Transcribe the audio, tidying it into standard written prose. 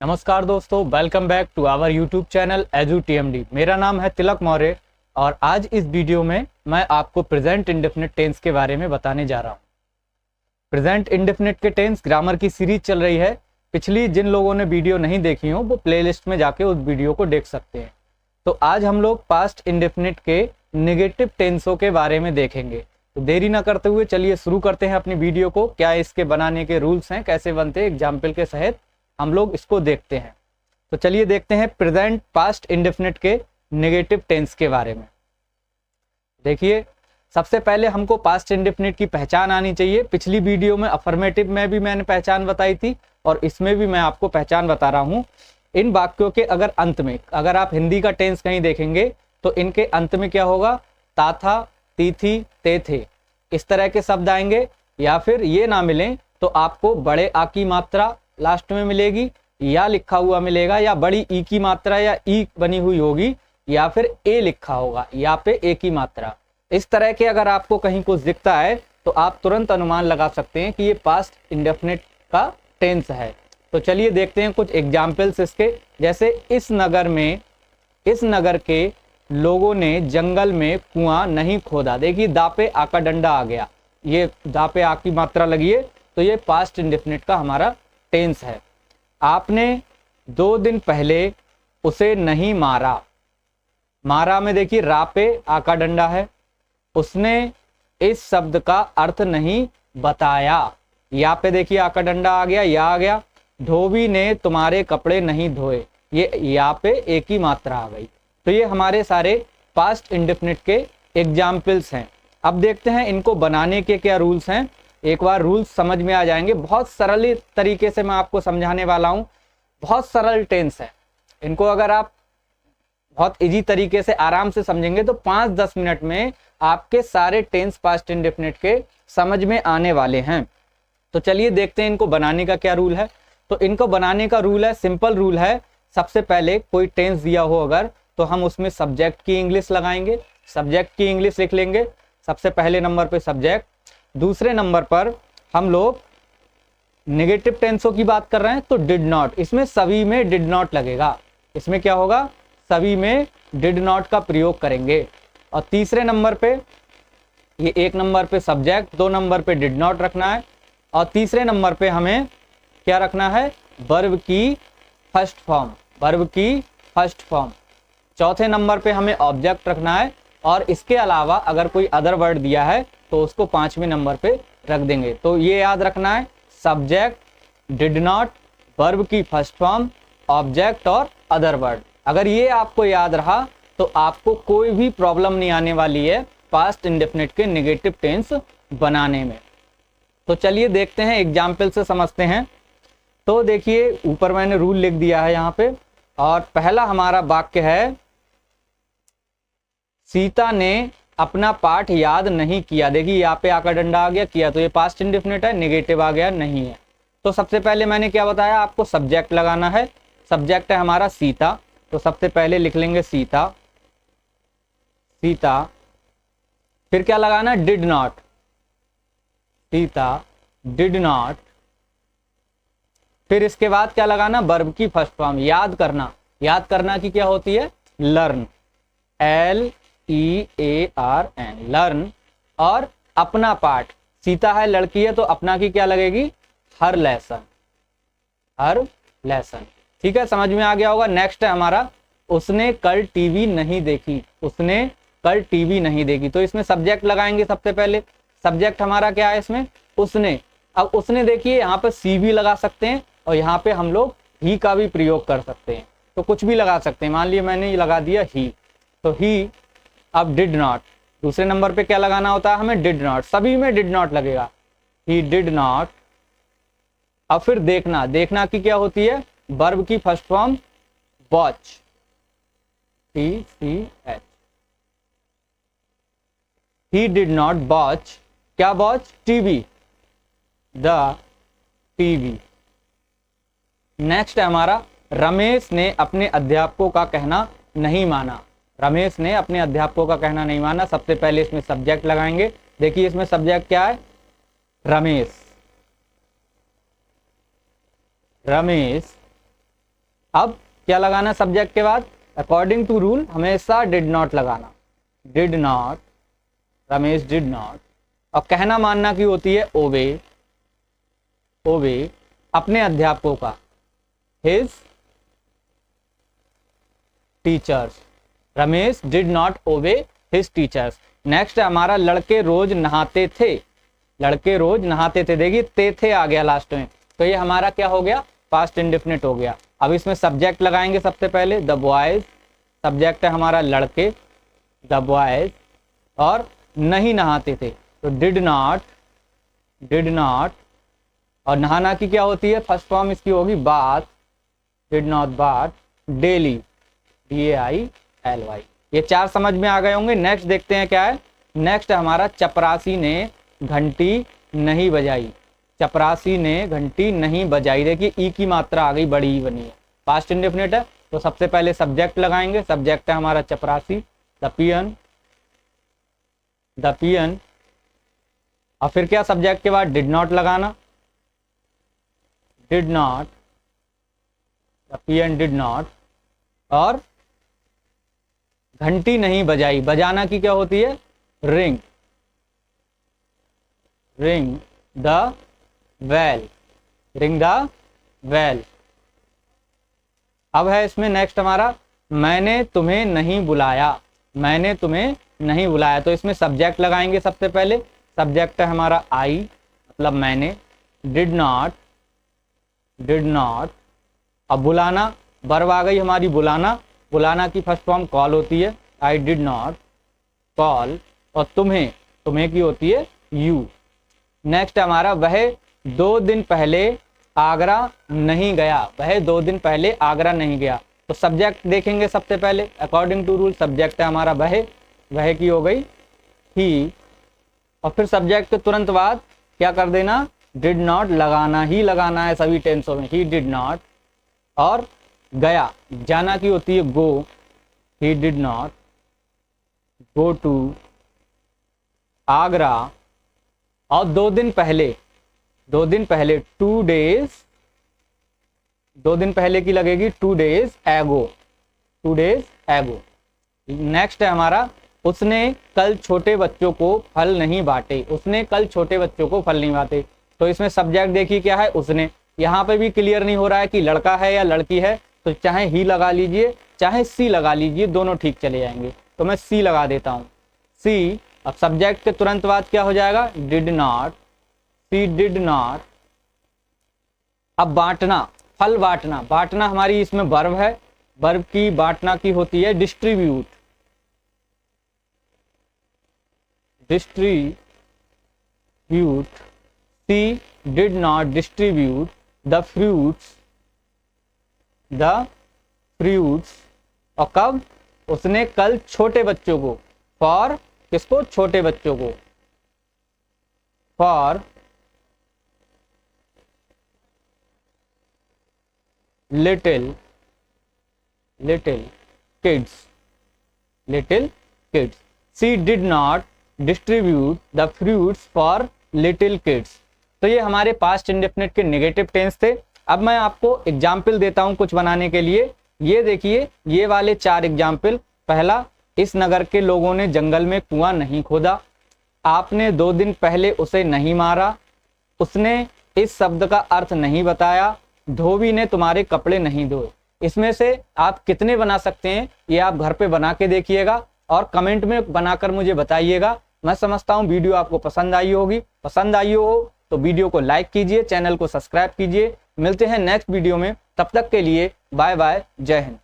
नमस्कार दोस्तों, welcome back to our YouTube channel EduTMD। मेरा नाम है तिलक मौर्य और आज इस वीडियो में मैं आपको प्रेजेंट इंडेफिनिट टेंस के बारे में बताने जा रहा हूँ। प्रेजेंट इंडेफिनिट के टेंस ग्रामर की सीरीज चल रही है। पिछली जिन लोगों ने वीडियो नहीं देखी हो वो प्लेलिस्ट में जाके उस वीडियो को देख सकते हैं। तो आज हम लोग पास्ट इंडेफिनिट के नेगेटिव टेंसों के बारे में देखेंगे। तो देरी ना करते हुए चलिए शुरू करते हैं अपनी वीडियो को। क्या इसके बनाने के रूल्स हैं, कैसे बनते हैं, एग्जाम्पल के सहित हम लोग इसको देखते हैं। तो चलिए देखते हैं प्रेजेंट पास्ट इंडेफिनिट के नेगेटिव टेंस के बारे में। देखिए, सबसे पहले हमको पास्ट इंडेफिनिट की पहचान आनी चाहिए। पिछली वीडियो में अफर्मेटिव में भी मैंने पहचान बताई थी और इसमें भी मैं आपको पहचान बता रहा हूं। इन वाक्यों के अगर अंत में, अगर आप हिंदी का टेंस कहीं देखेंगे तो इनके अंत में क्या होगा, ता था, ती थी, ते थे, इस तरह के शब्द आएंगे। या फिर ये ना मिले तो आपको बड़े आ की मात्रा लास्ट में मिलेगी, या लिखा हुआ मिलेगा, या बड़ी ई की मात्रा या ई बनी हुई होगी, या फिर ए लिखा होगा, या पे ए की मात्रा। इस तरह के अगर आपको कहीं कुछ दिखता है तो आप तुरंत अनुमान लगा सकते हैं कि ये पास्ट इंडेफिनिट का टेंस है। तो चलिए देखते हैं कुछ एग्जाम्पल्स इसके। जैसे इस नगर के लोगों ने जंगल में कुआं नहीं खोदा। देखिए, दापे आ का डंडा आ गया, ये दापे आ की मात्रा लगी है, तो ये पास्ट इंडेफिनिट का हमारा टेंस है। आपने 2 दिन पहले उसे नहीं मारा। मारा में देखिए रापे आ का डंडा है। उसने इस शब्द का अर्थ नहीं बताया। या पे देखिए आ का डंडा आ गया, या आ गया। धोबी ने तुम्हारे कपड़े नहीं धोए, ये या पे एक ही मात्रा आ गई। तो ये हमारे सारे पास्ट इंडेफिनिट के एग्जाम्पल्स हैं। अब देखते हैं इनको बनाने के क्या रूल्स हैं। एक बार रूल्स समझ में आ जाएंगे। बहुत सरल तरीके से मैं आपको समझाने वाला हूं। बहुत सरल टेंस है। इनको अगर आप बहुत इजी तरीके से आराम से समझेंगे तो 5-10 मिनट में आपके सारे टेंस पास्ट इंडेफिनिट के समझ में आने वाले हैं। तो चलिए देखते हैं इनको बनाने का क्या रूल है। तो इनको बनाने का रूल है, सिंपल रूल है। सबसे पहले कोई टेंस दिया हो अगर, तो हम उसमें सब्जेक्ट की इंग्लिश लगाएंगे, सब्जेक्ट की इंग्लिश लिख लेंगे। सबसे पहले नंबर पे सब्जेक्ट, दूसरे नंबर पर हम लोग नेगेटिव टेंसों की बात कर रहे हैं तो डिड नॉट, इसमें सभी में डिड नॉट लगेगा। इसमें क्या होगा, सभी में डिड नॉट का प्रयोग करेंगे। और तीसरे नंबर पे, ये 1 नंबर पे सब्जेक्ट, 2 नंबर पे डिड नॉट रखना है, और तीसरे नंबर पे हमें क्या रखना है, वर्ब की फर्स्ट फॉर्म, वर्ब की फर्स्ट फॉर्म। चौथे नंबर पे हमें ऑब्जेक्ट रखना है, और इसके अलावा अगर कोई अदर वर्ड दिया है तो उसको 5वें नंबर पे रख देंगे। तो ये याद रखना है, सब्जेक्ट, डिड नॉट, वर्ब की फर्स्ट फॉर्म, ऑब्जेक्ट और अदर वर्ड। अगर ये आपको याद रहा तो आपको कोई भी प्रॉब्लम नहीं आने वाली है पास्ट इंडेफिनिट के नेगेटिव टेंस बनाने में। तो चलिए देखते हैं, एग्जाम्पल से समझते हैं। तो देखिए, ऊपर मैंने रूल लिख दिया है यहाँ पे, और पहला हमारा वाक्य है, सीता ने अपना पाठ याद नहीं किया। देखिए यहाँ पे आका डंडा आ गया, किया, तो ये पास्ट इंडेफिनिट है, नेगेटिव आ गया, नहीं है। तो सबसे पहले मैंने क्या बताया आपको, सब्जेक्ट लगाना है। सब्जेक्ट है हमारा सीता, तो सबसे पहले लिख लेंगे सीता, सीता। फिर क्या लगाना, did not, Sita did not. फिर इसके बाद क्या लगाना, वर्ब की फर्स्ट फॉर्म, याद करना। याद करना की क्या होती है, लर्न, LEARN, लर्न। और अपना पाठ, सीता है लड़की है तो अपना की क्या लगेगी, हर लेसन, हर लेसन। ठीक है, समझ में आ गया होगा। नेक्स्ट है हमारा, उसने कल टीवी नहीं देखी, उसने कल टीवी नहीं देखी। तो इसमें सब्जेक्ट लगाएंगे। सबसे पहले सब्जेक्ट हमारा क्या है इसमें, उसने। अब उसने देखिए यहाँ पे सी भी लगा सकते हैं, और यहाँ पे हम लोग ही का भी प्रयोग कर सकते हैं। तो कुछ भी लगा सकते हैं। मान लिया मैंने लगा दिया ही, तो ही। अब डिड नॉट, दूसरे नंबर पे क्या लगाना होता है हमें, डिड नॉट, सभी में डिड नॉट लगेगा, ही डिड नॉट। अब फिर देखना, देखना की क्या होती है, वर्ब की first form, watch, TCH। He did not watch, क्या watch, TV, the TV. Next है हमारा, रमेश ने अपने अध्यापकों का कहना नहीं माना। रमेश ने अपने अध्यापकों का कहना नहीं माना। सबसे पहले इसमें सब्जेक्ट लगाएंगे। देखिए इसमें सब्जेक्ट क्या है, रमेश, रमेश। अब क्या लगाना सब्जेक्ट के बाद, अकॉर्डिंग टू रूल हमेशा डिड नॉट लगाना, did not, Ramesh did not. और कहना मानना की होती है ओबे, ओबे अपने अध्यापकों का, his teachers, Ramesh did not obey his teachers. Next हमारा लड़के रोज नहाते थे, लड़के रोज नहाते थे, देखिए थे आ गया लास्ट में, तो ये हमारा क्या हो गया, पास्ट इंडेफिनिट हो गया। अब इसमें सब्जेक्ट लगाएंगे सबसे पहले, द बॉयज, सब्जेक्ट है हमारा लड़के, द बॉयज, और नहीं नहाते थे तो डिड नॉट, डिड नॉट, और नहाना की क्या होती है, फर्स्ट फॉर्म इसकी होगी bath, did not bath daily, DAILY। ये 4 समझ में आ गए होंगे। नेक्स्ट देखते हैं क्या है, नेक्स्ट हमारा चपरासी ने घंटी नहीं बजाई, चपरासी ने घंटी नहीं बजाई, देखिए ई की मात्रा आ गई, बड़ी ही बनी है, पास्ट इंडेफिनिट है, तो सबसे पहले सब्जेक्ट लगाएंगे, सब्जेक्ट है हमारा चपरासी, द पियन, द पियन, और फिर क्या सब्जेक्ट के बाद डिड नॉट लगाना, did not, the peon did not, और घंटी नहीं बजाई, बजाना की क्या होती है, ring, ring the well, ring the well. अब है इसमें नेक्स्ट हमारा, मैंने तुम्हें नहीं बुलाया, मैंने तुम्हें नहीं बुलाया, तो इसमें सब्जेक्ट लगाएंगे सबसे पहले, सब्जेक्ट है हमारा आई, मतलब मैंने, डिड नॉट, डिड नॉट, अब बुलाना, वर्ब आ गई हमारी बुलाना, बुलाना की फर्स्ट फॉर्म कॉल होती है, आई डिड नॉट कॉल, और तुम्हें, तुम्हें की होती है यू। नेक्स्ट हमारा, वह 2 दिन पहले आगरा नहीं गया, वह 2 दिन पहले आगरा नहीं गया, तो सब्जेक्ट देखेंगे सबसे पहले, अकॉर्डिंग टू रूल सब्जेक्ट है हमारा वह की हो गई ही, और फिर सब्जेक्ट के तुरंत बाद क्या कर देना, डिड नॉट लगाना ही लगाना है सभी टेंसों में, ही डिड नॉट, और गया, जाना की होती है go, he did not go to Agra, और 2 दिन पहले, 2 दिन पहले 2 डेज, 2 दिन पहले की लगेगी 2 डेज एगो, 2 डेज एगो। नेक्स्ट है हमारा, उसने कल छोटे बच्चों को फल नहीं बांटे, उसने कल छोटे बच्चों को फल नहीं बांटे, तो इसमें सब्जेक्ट देखिए क्या है, उसने, यहाँ पे भी क्लियर नहीं हो रहा है कि लड़का है या लड़की है, तो चाहे ही लगा लीजिए चाहे सी लगा लीजिए, दोनों ठीक चले जाएंगे, तो मैं सी लगा देता हूँ, सी। अब सब्जेक्ट के तुरंत बाद क्या हो जाएगा, did not, she did not. अब बांटना, फल बांटना, बांटना हमारी इसमें वर्ब है, वर्ब की बांटना की होती है distribute, distribute, she did not distribute the fruits, the fruits, और कब, उसने कल छोटे बच्चों को, फॉर किसको, छोटे बच्चों को, for little, little kids, little kids, she did not distribute the fruits for little kids. तो ये हमारे पास्ट इंडेफिनिट के नेगेटिव टेंस थे। अब मैं आपको एग्जाम्पल देता हूं कुछ बनाने के लिए। ये देखिए, ये वाले 4 एग्जाम्पल। पहला, इस नगर के लोगों ने जंगल में कुआं नहीं खोदा, आपने 2 दिन पहले उसे नहीं मारा, उसने इस शब्द का अर्थ नहीं बताया, धोबी ने तुम्हारे कपड़े नहीं धोए। इसमें से आप कितने बना सकते हैं ये आप घर पे बना के देखिएगा और कमेंट में बनाकर मुझे बताइएगा। मैं समझता हूँ वीडियो आपको पसंद आई होगी। पसंद आई हो तो वीडियो को लाइक कीजिए, चैनल को सब्सक्राइब कीजिए। मिलते हैं नेक्स्ट वीडियो में, तब तक के लिए बाय बाय, जय हिंद।